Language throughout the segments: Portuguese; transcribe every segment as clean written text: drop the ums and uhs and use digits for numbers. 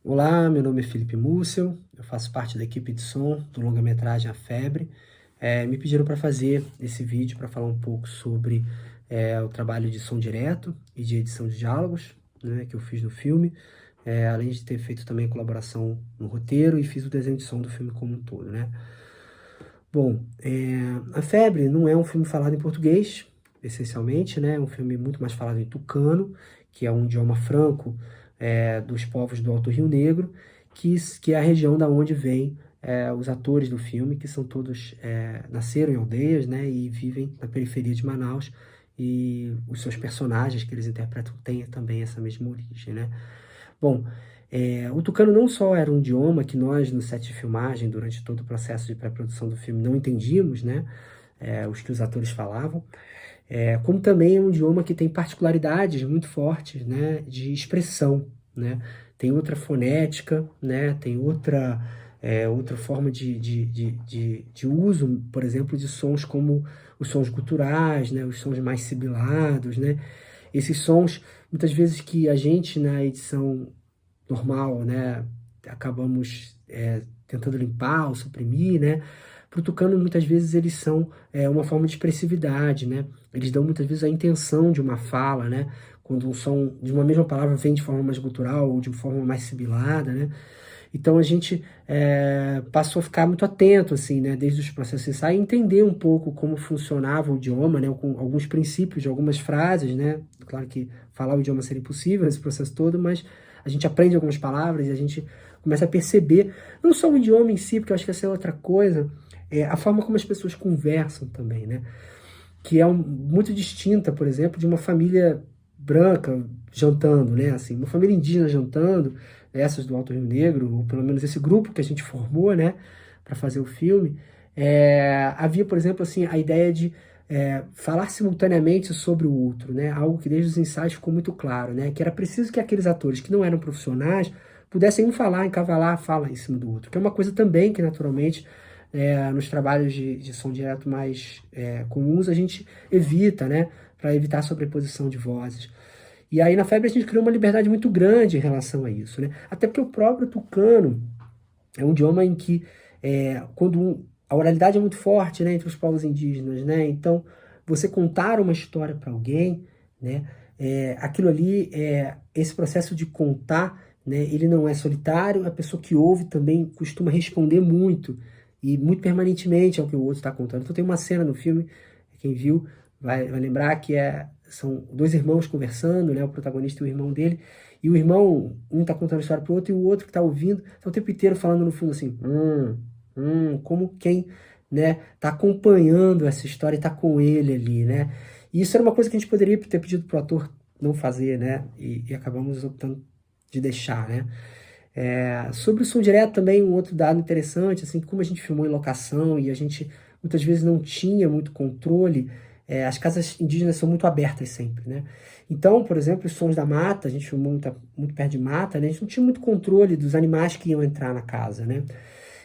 Olá, meu nome é Felipe Mussel, eu faço parte da equipe de som do longa-metragem A Febre. Me pediram para fazer esse vídeo para falar um pouco sobre o trabalho de som direto e de edição de diálogos, né, que eu fiz no filme, além de ter feito também colaboração no roteiro e fiz o desenho de som do filme como um todo, né? Bom, A Febre não é um filme falado em português, essencialmente, né? É um filme muito mais falado em tucano, que é um idioma franco dos povos do Alto Rio Negro, que é a região da onde vêm os atores do filme, que são todos nasceram em aldeias, né? E vivem na periferia de Manaus, e os seus personagens que eles interpretam têm também essa mesma origem, né? Bom, o tucano não só era um idioma que nós, no set de filmagem, durante todo o processo de pré-produção do filme, não entendíamos, né? Os que os atores falavam, como também é um idioma que tem particularidades muito fortes, né? De expressão, né? Tem outra fonética, né? Tem outra forma de uso, por exemplo, de sons como os sons guturais, né? Os sons mais sibilados, né? Esses sons, muitas vezes que a gente, na edição normal, né, acabamos tentando limpar ou suprimir, né? Para o tucano, muitas vezes, eles são uma forma de expressividade, né? Eles dão, muitas vezes, a intenção de uma fala, né? Quando um som de uma mesma palavra vem de forma mais gutural ou de forma mais sibilada, né? Então a gente passou a ficar muito atento, assim, né, desde os processos de ensaio, entender um pouco como funcionava o idioma, né, com alguns princípios de algumas frases, né. Claro que falar o idioma seria impossível nesse processo todo, mas a gente aprende algumas palavras e a gente começa a perceber, não só o idioma em si, porque eu acho que essa é outra coisa, a forma como as pessoas conversam também, né, que é muito distinta, por exemplo, de uma família branca jantando, né? Assim, uma família indígena jantando, essas do Alto Rio Negro, ou pelo menos esse grupo que a gente formou, né, para fazer o filme, havia, por exemplo, assim, a ideia de falar simultaneamente sobre o outro, né? Algo que desde os ensaios ficou muito claro, né? Que era preciso que aqueles atores que não eram profissionais pudessem um falar, encavalar a fala em cima do outro, que é uma coisa também que naturalmente nos trabalhos de som direto mais comuns a gente evita, né? Para evitar a sobreposição de vozes. E aí na Febre a gente criou uma liberdade muito grande em relação a isso, né? Até porque o próprio tucano é um idioma em que a oralidade é muito forte, né, entre os povos indígenas, né? Então você contar uma história para alguém, né? Aquilo ali, esse processo de contar, né? Ele não é solitário. A pessoa que ouve também costuma responder muito e muito permanentemente ao que o outro está contando. Então tem uma cena no filme, quem viu vai lembrar que são dois irmãos conversando, né? O protagonista e o irmão dele. E o irmão, um tá contando a história pro outro, e o outro que tá ouvindo, tá o tempo inteiro falando no fundo assim, como quem, né, tá acompanhando essa história e tá com ele ali, né? E isso era uma coisa que a gente poderia ter pedido pro ator não fazer, né? E acabamos optando de deixar, né? Sobre o som direto também, um outro dado interessante, assim, como a gente filmou em locação e a gente muitas vezes não tinha muito controle, as casas indígenas são muito abertas sempre, né? Então, por exemplo, os sons da mata, a gente filmou muito perto de mata, né? A gente não tinha muito controle dos animais que iam entrar na casa, né?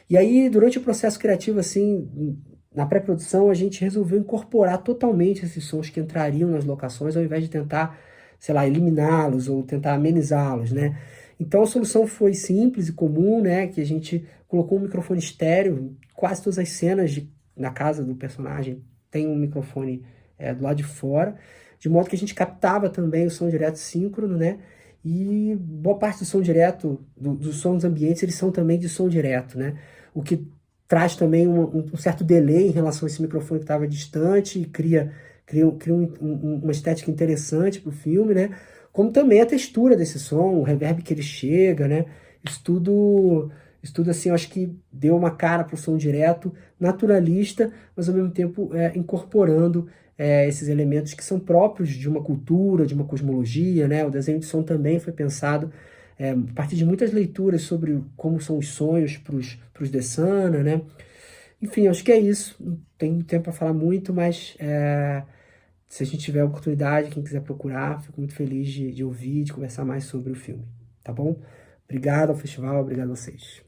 E aí, durante o processo criativo, assim, na pré-produção, a gente resolveu incorporar totalmente esses sons que entrariam nas locações, ao invés de tentar, sei lá, eliminá-los ou tentar amenizá-los, né? Então a solução foi simples e comum, né? Que a gente colocou um microfone estéreo, quase todas as cenas na casa do personagem tem um microfone do lado de fora, de modo que a gente captava também o som direto síncrono, né? E boa parte do som direto, dos sons ambientes, eles são também de som direto, né? O que traz também um certo delay em relação a esse microfone que estava distante e cria uma estética interessante para o filme, né? Como também a textura desse som, o reverb que ele chega, né? Isso tudo assim, eu acho que deu uma cara para o som direto, naturalista, mas ao mesmo tempo incorporando esses elementos que são próprios de uma cultura, de uma cosmologia, né? O desenho de som também foi pensado a partir de muitas leituras sobre como são os sonhos para os Dessana, né? Enfim, acho que é isso. Não tenho tempo para falar muito, mas se a gente tiver a oportunidade, quem quiser procurar, fico muito feliz de ouvir, de conversar mais sobre o filme, tá bom? Obrigado ao festival, obrigado a vocês.